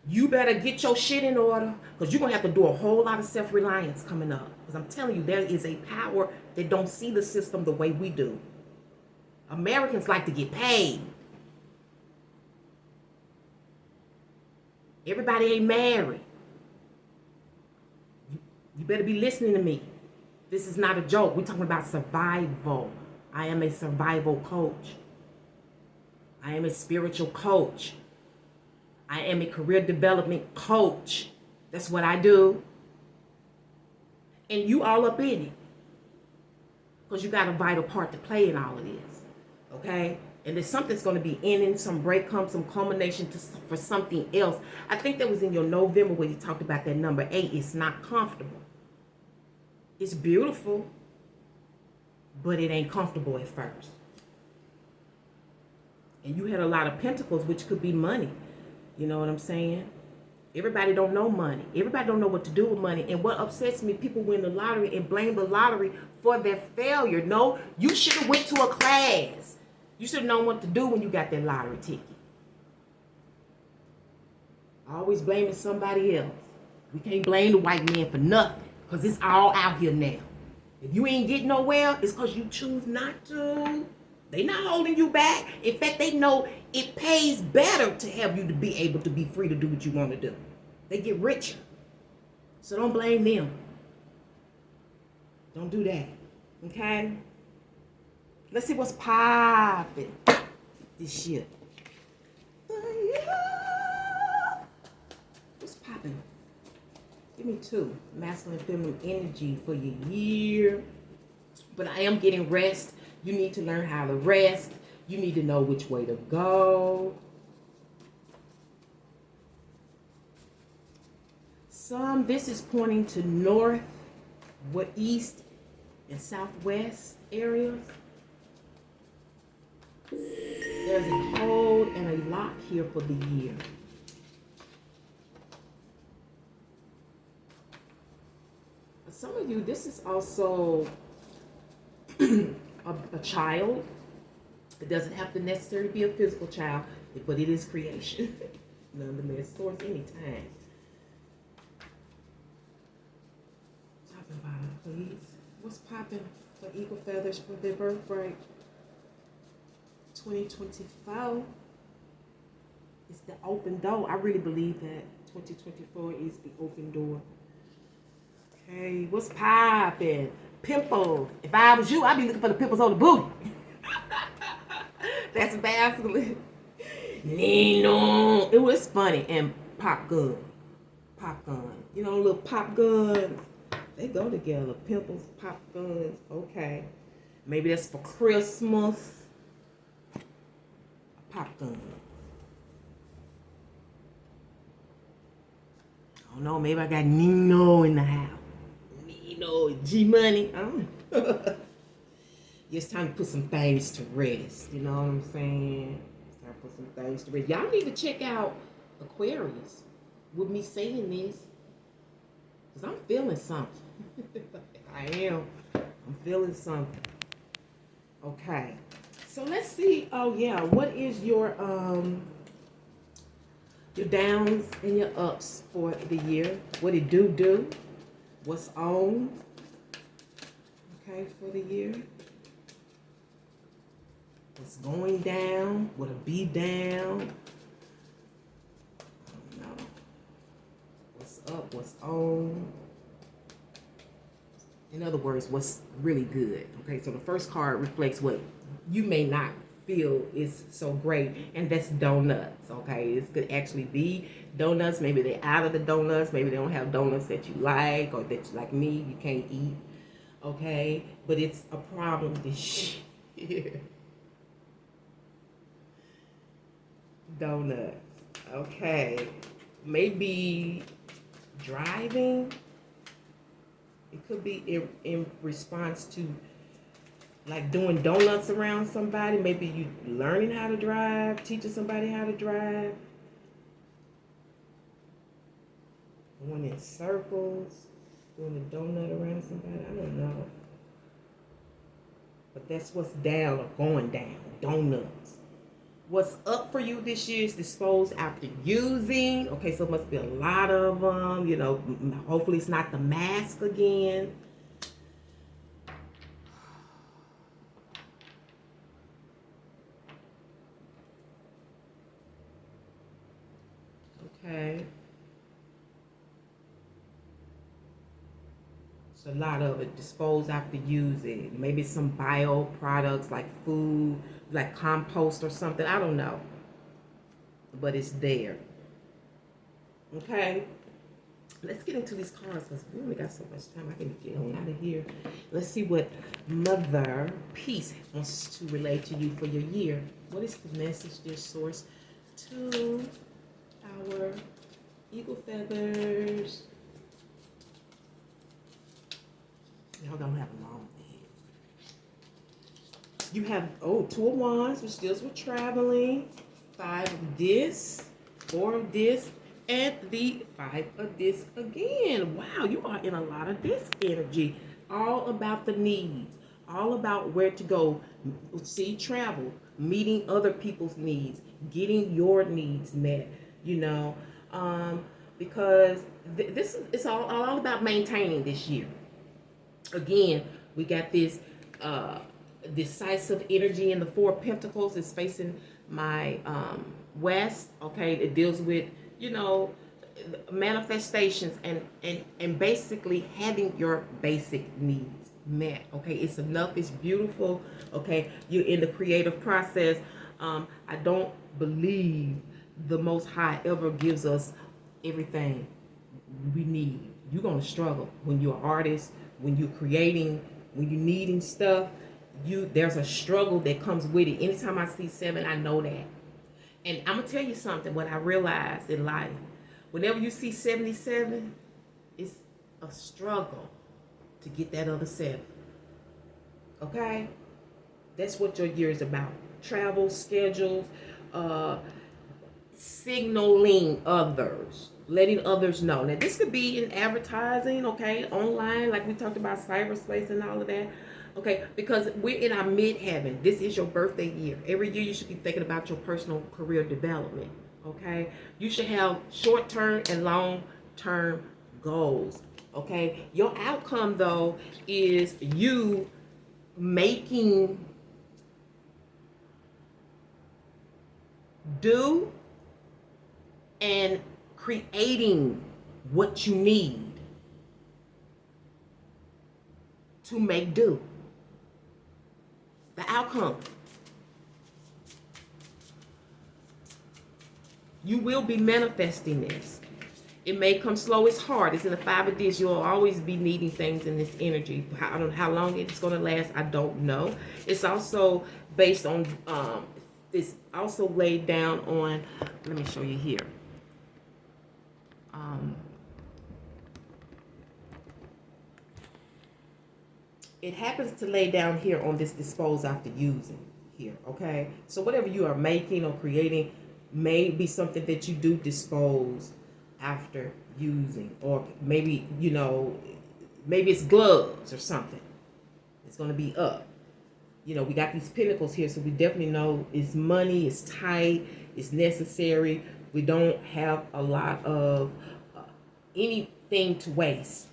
You better get your shit in order, because you're going to have to do a whole lot of self-reliance coming up. Because I'm telling you, there is a power that don't see the system the way we do. Americans like to get paid. Everybody ain't married. You better be listening to me. This is not a joke. We're talking about survival. I am a survival coach. I am a spiritual coach. I am a career development coach. That's what I do. And you all up in it. Because you got a vital part to play in all of this. Okay? And there's something's going to be ending, some breakdown, some culmination for something else. I think that was in your November where you talked about that number 8. It's not comfortable. It's beautiful, but it ain't comfortable at first. And you had a lot of pentacles, which could be money. You know what I'm saying? Everybody don't know money. Everybody don't know what to do with money. And what upsets me, people win the lottery and blame the lottery for their failure. No, you should have went to a class. You should have known what to do when you got that lottery ticket. Always blaming somebody else. We can't blame the white man for nothing, because it's all out here now. If you ain't getting nowhere, it's because you choose not to. They not holding you back. In fact, they know it pays better to have you to be able to be free to do what you want to do. They get richer. So don't blame them. Don't do that. Okay? Let's see what's popping this year. What's popping? Give me 2. Masculine and feminine energy for your year. But I am getting rest. You need to learn how to rest. You need to know which way to go. This is pointing to north, east, and southwest areas. There's a hold and a lock here for the year. For some of you, this is also a child. It doesn't have to necessarily be a physical child, but it is creation. Nonetheless, source anytime. Talking about it, please. What's popping for eagle feathers for their birthright? 2024 is the open door. I really believe that 2024 is the open door. Okay, what's popping? Pimples. If I was you, I'd be looking for the pimples on the booty. That's masculine. Nino. It was funny. And pop gun. Pop gun. You know, little pop guns. They go together. Pimples, pop guns. Okay. Maybe that's for Christmas. A pop gun. I don't know. Maybe I got Nino in the house. Nino, G-Money. I don't know. It's time to put some things to rest. You know what I'm saying? It's time to put some things to rest. Y'all need to check out Aquarius with me saying this. Because I'm feeling something. I am. I'm feeling something. Okay. So let's see. Oh, yeah. What is your downs and your ups for the year? What it do? What's on? Okay, for the year. What's going down? What'll be down? I don't know. What's up? What's on? In other words, what's really good. Okay, so the first card reflects what you may not feel is so great, and that's donuts. Okay, this could actually be donuts. Maybe they're out of the donuts. Maybe they don't have donuts that you like, or that, like me, you can't eat. Okay, but it's a problem this year. Donuts. Okay, maybe driving. It could be in response to like doing donuts around somebody. Maybe you learning how to drive, teaching somebody how to drive. Going in circles, doing a donut around somebody. I don't know. But that's what's down or going down. Donuts. What's up for you this year is dispose after using. Okay, so it must be a lot of them. You know, hopefully it's not the mask again. Okay. It's a lot of it. Dispose after using. Maybe some bio products like food, like compost or something. I don't know. But it's there. Okay. Let's get into these cards because we only got so much time. I can get on out of here. Let's see what Mother Peace wants to relate to you for your year. What is the message, dear source, to our eagle feathers? Y'all don't have a long head. You have, Two of Wands, which deals with traveling. 5 of this, 4 of this, and the 5 of this again. Wow, you are in a lot of this energy. All about the needs. All about where to go. See, travel. Meeting other people's needs. Getting your needs met. You know. Because this is all about maintaining this year. Again, we got this decisive energy in the 4 of Pentacles. It's facing my west. Okay, it deals with, you know, manifestations and basically having your basic needs met. Okay, it's enough. It's beautiful. Okay, you're in the creative process. I don't believe the Most High ever gives us everything we need. You're gonna struggle when you're an artist, when you're creating, when you're needing stuff. There's a struggle that comes with it. Anytime I see 7, I know that. And I'm gonna tell you something. What I realized in life, whenever you see 77, it's a struggle to get that other 7. Okay, that's what your year is about. Travel, schedules, signaling others, letting others know. Now, this could be in advertising, okay, online, like we talked about cyberspace and all of that, okay, because we're in our midheaven. This is your birthday year. Every year you should be thinking about your personal career development, okay? You should have short-term and long-term goals, okay? Your outcome, though, is you making do and creating what you need to make do. The outcome. You will be manifesting this. It may come slow. It's hard. It's in the 5 of this. You'll always be needing things in this energy. I don't know how long it's going to last. I don't know. It's also based on, it's also laid down on, let me show you here. It happens to lay down here on this dispose after using here, okay? So whatever you are making or creating may be something that you do dispose after using. Or maybe, you know, maybe it's gloves or something. It's going to be up. You know, we got these pentacles here, so we definitely know it's money, it's tight, it's necessary. We don't have a lot of anything to waste.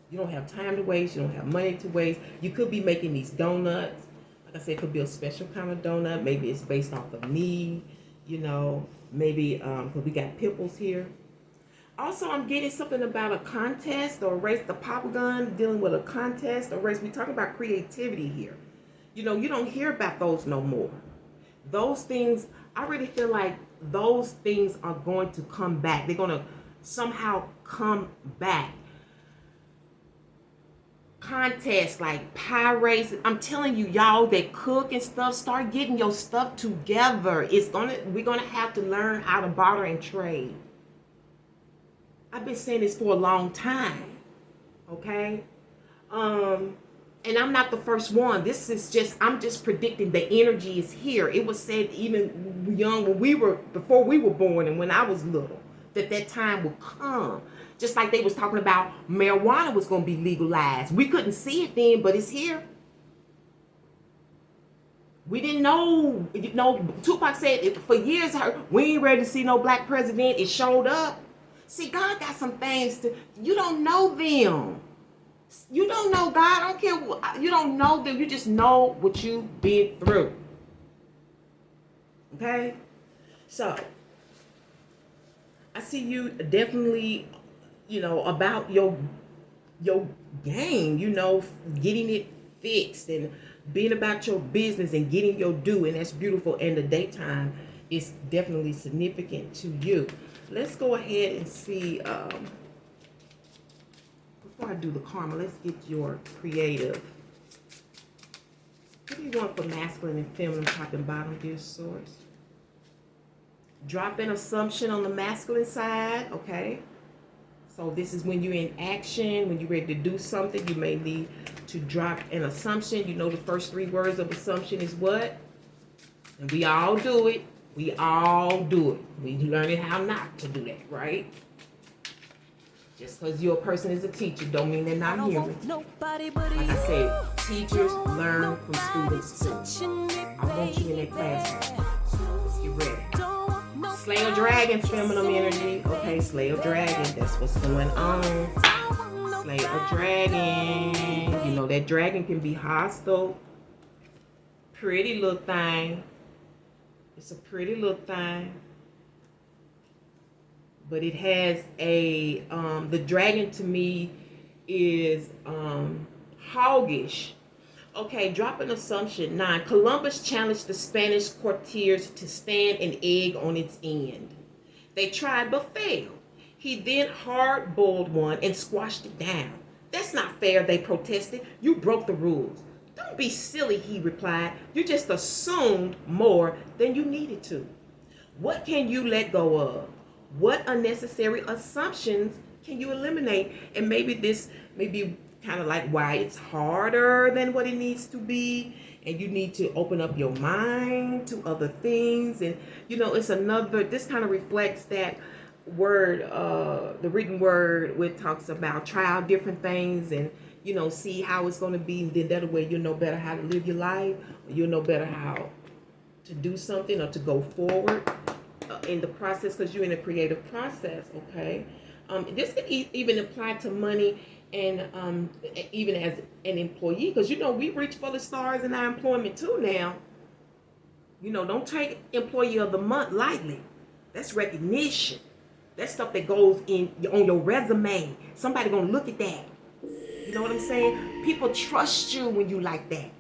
You don't have time to waste. You don't have money to waste. You could be making these donuts. Like I said, it could be a special kind of donut. Maybe it's based off of need. You know, maybe because we got pimples here. Also, I'm getting something about a contest or a race, the pop gun, dealing with a contest or race. We're talking about creativity here. You know, you don't hear about those no more. Those things, I really feel like those things are going to come back. They're going to somehow come back. Contests like pie races. I'm telling you, y'all that cook and stuff, start getting your stuff together. We're gonna have to learn how to barter and trade. I've been saying this for a long time. Okay? And I'm not the first one. I'm just predicting the energy is here. It was said even young before we were born and when I was little, that time will come. Just like they was talking about marijuana was going to be legalized. We couldn't see it then, but it's here. We didn't know. You know, Tupac said it, for years, we ain't ready to see no black president. It showed up. See, God got some things to, you don't know them. You don't know God. I don't care what, you don't know them. You just know what you've been through. Okay? So, I see you definitely, you know, about your game, you know, getting it fixed and being about your business and getting your due, and that's beautiful. And the daytime is definitely significant to you. Let's go ahead and see, before I do the karma, let's get your creative. What do you want for masculine and feminine, top and bottom, dear source? Drop an assumption on the masculine side, okay? So this is when you're in action, when you're ready to do something, you may need to drop an assumption. You know the first 3 words of assumption is what? And we all do it. We all do it. We learning how not to do that, right? Just because your person is a teacher don't mean they're not human. Like I said, teachers learn from students too. I want you in that classroom. Let's get ready. Slay a dragon, feminine energy. Okay, slay a dragon. That's what's going on. Slay a dragon. You know that dragon can be hostile. Pretty little thing. It's a pretty little thing. But it has a, the dragon to me is hoggish. Okay, drop an assumption. 9. Columbus challenged the Spanish courtiers to stand an egg on its end. They tried but failed. He then hard-boiled one and squashed it down. That's not fair, they protested. You broke the rules. Don't be silly, he replied. You just assumed more than you needed to. What can you let go of? What unnecessary assumptions can you eliminate? And maybe this may be kind of like why it's harder than what it needs to be, and you need to open up your mind to other things. And you know, it's another, this kind of reflects that word, the written word, which talks about try out different things and, you know, see how it's going to be, and then that way you'll know better how to live your life, or you'll know better how to do something or to go forward in the process, because you're in a creative process. Okay, this could even apply to money, and even as an employee, because you know we reach for the stars in our employment too now. You know, don't take employee of the month lightly. That's recognition. That's stuff that goes in on your resume. Somebody gonna look at that. You know what I'm saying? People trust you when you like that.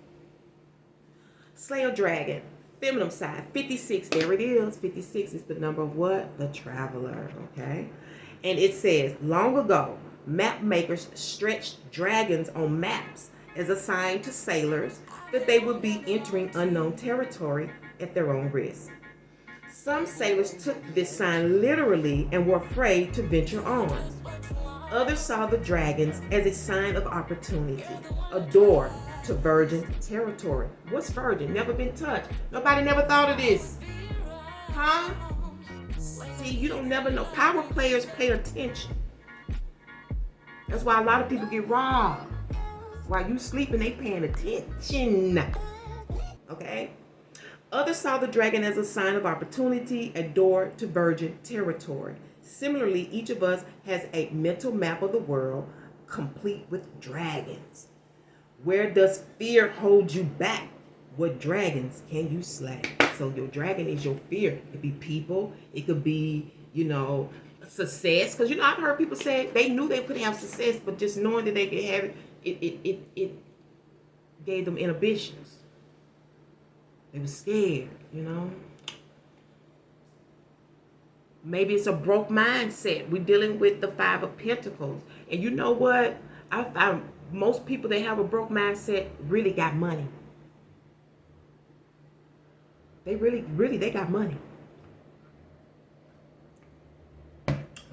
Slay a dragon, feminine side, 56. There it is. 56 is the number of what? The traveler. Okay, and it says, long ago, map makers stretched dragons on maps as a sign to sailors that they would be entering unknown territory at their own risk. Some sailors took this sign literally and were afraid to venture on. Others saw the dragons as a sign of opportunity, a door to virgin territory. What's virgin? Never been touched. Nobody never thought of this. Huh? See, you don't never know. Power players pay attention. That's why a lot of people get robbed. While you sleeping, they paying attention. Okay? Others saw the dragon as a sign of opportunity, a door to virgin territory. Similarly, each of us has a mental map of the world, complete with dragons. Where does fear hold you back? What dragons can you slay? So your dragon is your fear. It could be people. It could be, you know, success. Because, you know, I've heard people say they knew they could have success, but just knowing that they could have it, it gave them inhibitions. They were scared, you know. Maybe it's a broke mindset. We're dealing with the 5 of Pentacles. And you know what? I found most people that have a broke mindset really got money. They really, they got money.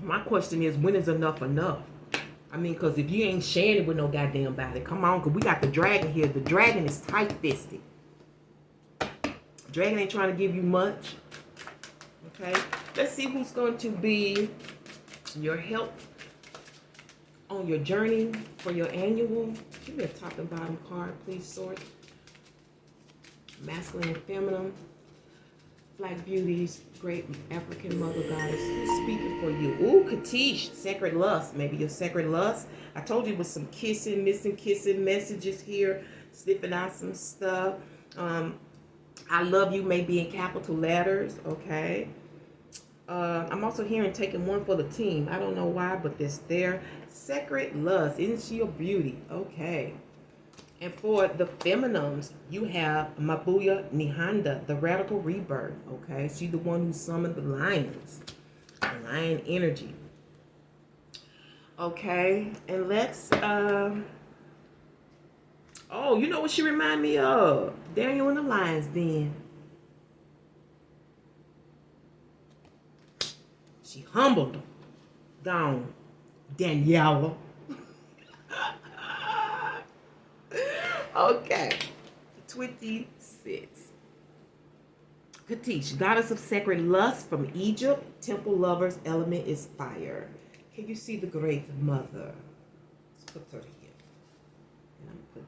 My question is, when is enough enough? I mean, because if you ain't sharing it with no goddamn body, come on, because we got the dragon here. The dragon is tight-fisted. Dragon ain't trying to give you much. Okay? Let's see who's going to be your help on your journey for your annual. Give me a top and bottom card, please, Source. masculine and feminine. Black beauties, great African mother goddess, who's speaking for you? Ooh, Katish, sacred lust. Maybe your sacred lust. I told you with some kissing, missing kissing messages here, sniffing out some stuff. I love you may be in capital letters, okay? I'm also hearing taking one for the team. I don't know why, but it's there. Sacred lust. Isn't she a beauty? Okay. And for the feminines, you have Mabuya Nihanda, the radical rebirth. Okay, she's the one who summoned the lions, the lion energy. Okay, and let's. Oh, you know what she remind me of? Daniel and the Lions Den. She humbled them. Gone, Daniela. Okay, 26. Katish, goddess of sacred lust from Egypt. Temple lovers, element is fire. Can you see the great mother? Let's put her here. And I'm put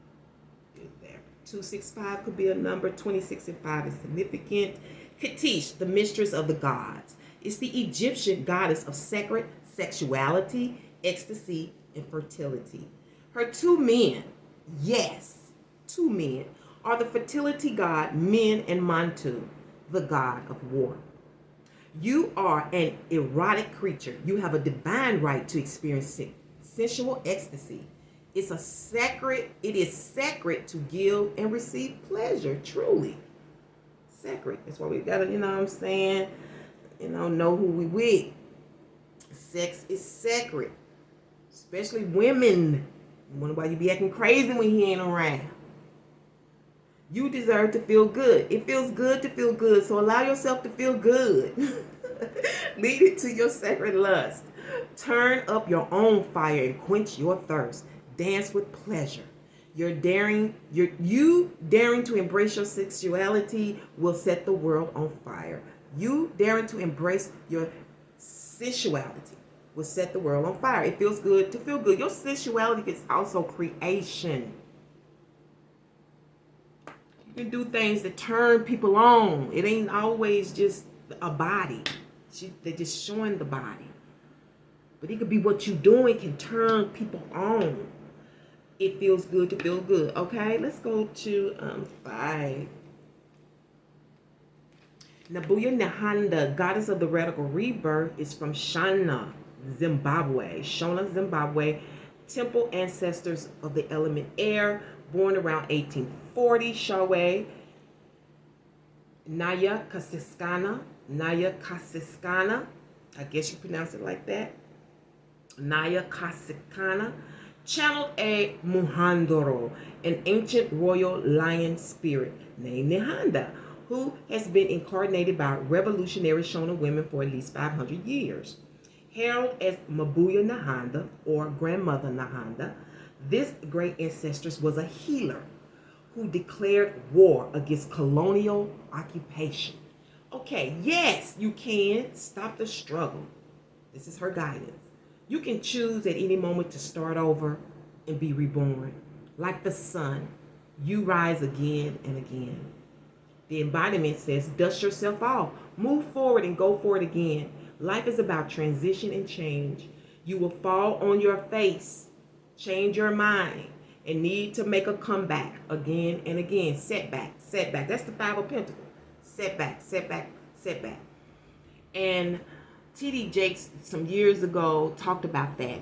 it there. 265 could be a number. 26 and 5 is significant. Katish, the mistress of the gods. It's the Egyptian goddess of sacred sexuality, ecstasy, and fertility. Her two men, yes, two men, are the fertility god Min and Mantu, the god of war. You are an erotic creature. You have a divine right to experience sensual ecstasy. It is sacred to give and receive pleasure, truly. Sacred. That's why we gotta, you know what I'm saying? Know who we with. Sex is sacred. Especially women. You wonder why you be acting crazy when he ain't around. You deserve to feel good. It feels good to feel good, so allow yourself to feel good. Lead it to your sacred lust. Turn up your own fire and quench your thirst. Dance with pleasure. You daring to embrace your sexuality will set the world on fire. You daring to embrace your sensuality will set the world on fire. It feels good to feel good. Your sensuality is also creation. You can do things that turn people on. It ain't always just a body. They're just showing the body. But it could be what you're doing can turn people on. It feels good to feel good. Okay, let's go to 5. Nabuya Nahanda, goddess of the radical rebirth, is from Shona, Zimbabwe. Shona, Zimbabwe. Temple ancestors of the element air, born around 1840. Shawe, Naya Kasiskana. I guess you pronounce it like that. Naya Kasiskana. Channeled a Muhandoro, an ancient royal lion spirit named Nihanda, who has been incarnated by revolutionary Shona women for at least 500 years. Hailed as Mabuya Nahanda, or Grandmother Nahanda, this great ancestress was a healer who declared war against colonial occupation. Okay, yes, you can stop the struggle. This is her guidance. You can choose at any moment to start over and be reborn. Like the sun, you rise again and again. The embodiment says, dust yourself off, move forward and go for it again. Life is about transition and change. You will fall on your face, change your mind, and need to make a comeback again and again. Setback. That's the 5 of Pentacles. Setback. And T.D. Jakes some years ago talked about that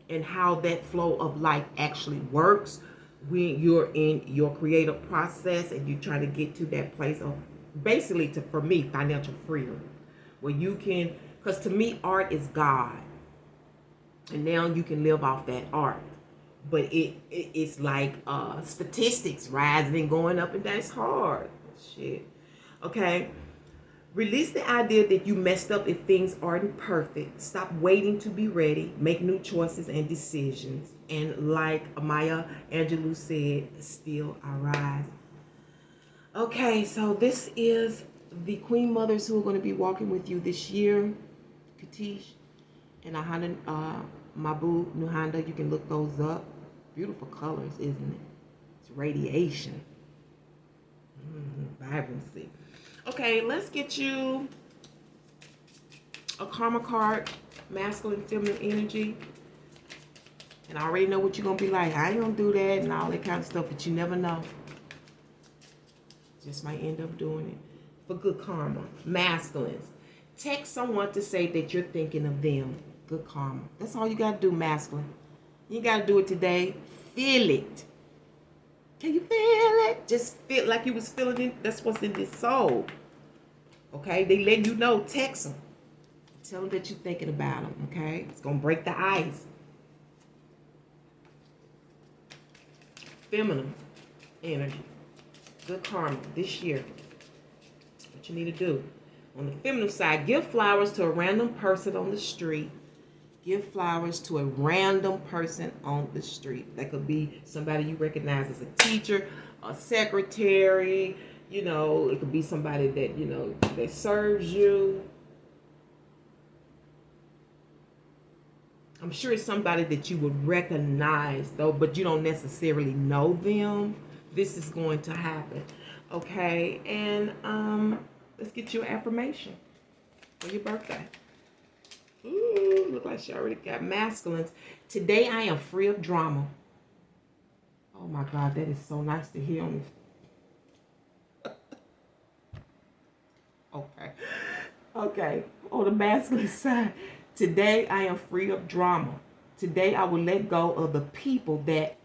and how that flow of life actually works when you're in your creative process and you try to get to that place of basically, for me, financial freedom, where you can, because to me, art is God, and now you can live off that art. But it's like statistics rising and going up and down. It's hard. Shit. Okay. Release the idea that you messed up if things aren't perfect. Stop waiting to be ready. Make new choices and decisions. And like Maya Angelou said, still I rise. Okay, so this is the Queen Mothers who are going to be walking with you this year. Katish and Ahana, Mabu Nuhanda. You can look those up. Beautiful colors, isn't it? It's radiation. Mm-hmm. vibrancy. Okay, let's get you a karma card, masculine, feminine energy. And I already know what you're going to be like. I ain't going to do that and all that kind of stuff, but you never know. Just might end up doing it. For good karma. Masculines. Text someone to say that you're thinking of them. Good karma. That's all you got to do, masculine. You got to do it today. Feel it. Can you feel it? Just feel like you was feeling it. That's what's in this soul. Okay? They let you know. Text them. Tell them that you're thinking about them. Okay? It's going to break the ice. Feminine energy. Good karma this year. What you need to do. On the feminine side, give flowers to a random person on the street. Give flowers to a random person on the street. That could be somebody you recognize as a teacher, a secretary, you know, it could be somebody that, you know, that serves you. I'm sure it's somebody that you would recognize, though, but you don't necessarily know them. This is going to happen. Okay, and let's get you an affirmation for your birthday. Ooh, look like she already got masculines. Today I am free of drama. Oh my God, that is so nice to hear on this. Okay. On the masculine side. Today, I am free of drama. Today, I will let go of the people that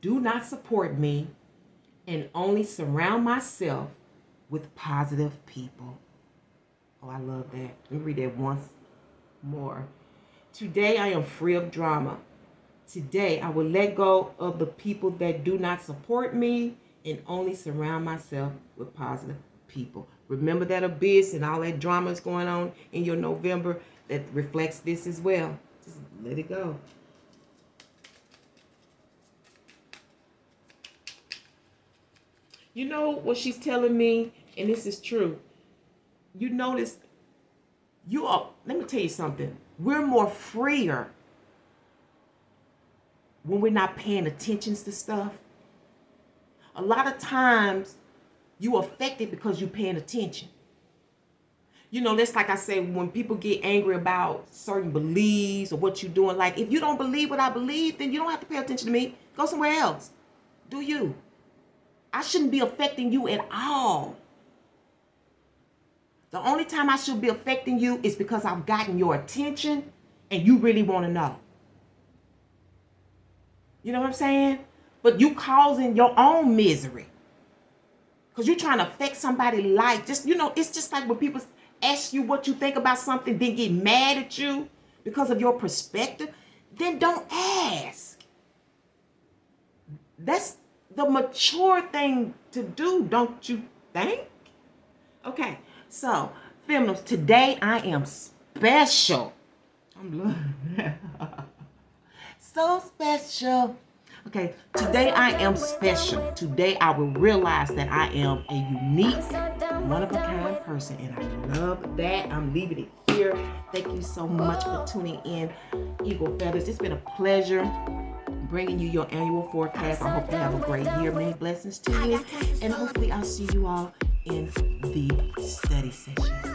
do not support me and only surround myself with positive people. Oh, I love that. Let me read that once more. Today, I am free of drama. Today, I will let go of the people that do not support me and only surround myself with positive people. Remember that abyss and all that drama is going on in your November. That reflects this as well. Just let it go. You know what she's telling me, and this is true. You notice, let me tell you something. We're more freer when we're not paying attention to stuff. A lot of times, you're affected because you're paying attention. You know, that's like I say, when people get angry about certain beliefs or what you're doing, like, if you don't believe what I believe, then you don't have to pay attention to me. Go somewhere else. Do you? I shouldn't be affecting you at all. The only time I should be affecting you is because I've gotten your attention and you really want to know. You know what I'm saying? But you causing your own misery. Because you're trying to affect somebody's life. Just, you know, it's just like when people ask you what you think about something, then get mad at you because of your perspective, then don't ask. That's the mature thing to do, don't you think? Okay, so, feminines, today I am special. I'm loving that. So special. Okay, today I am special. Today I will realize that I am a unique, one-of-a-kind person, and I love that. I'm leaving it here. Thank you so much for tuning in, Eagle Feathers. It's been a pleasure bringing you your annual forecast. I hope you have a great year. Many blessings to you, and hopefully I'll see you all in the study session.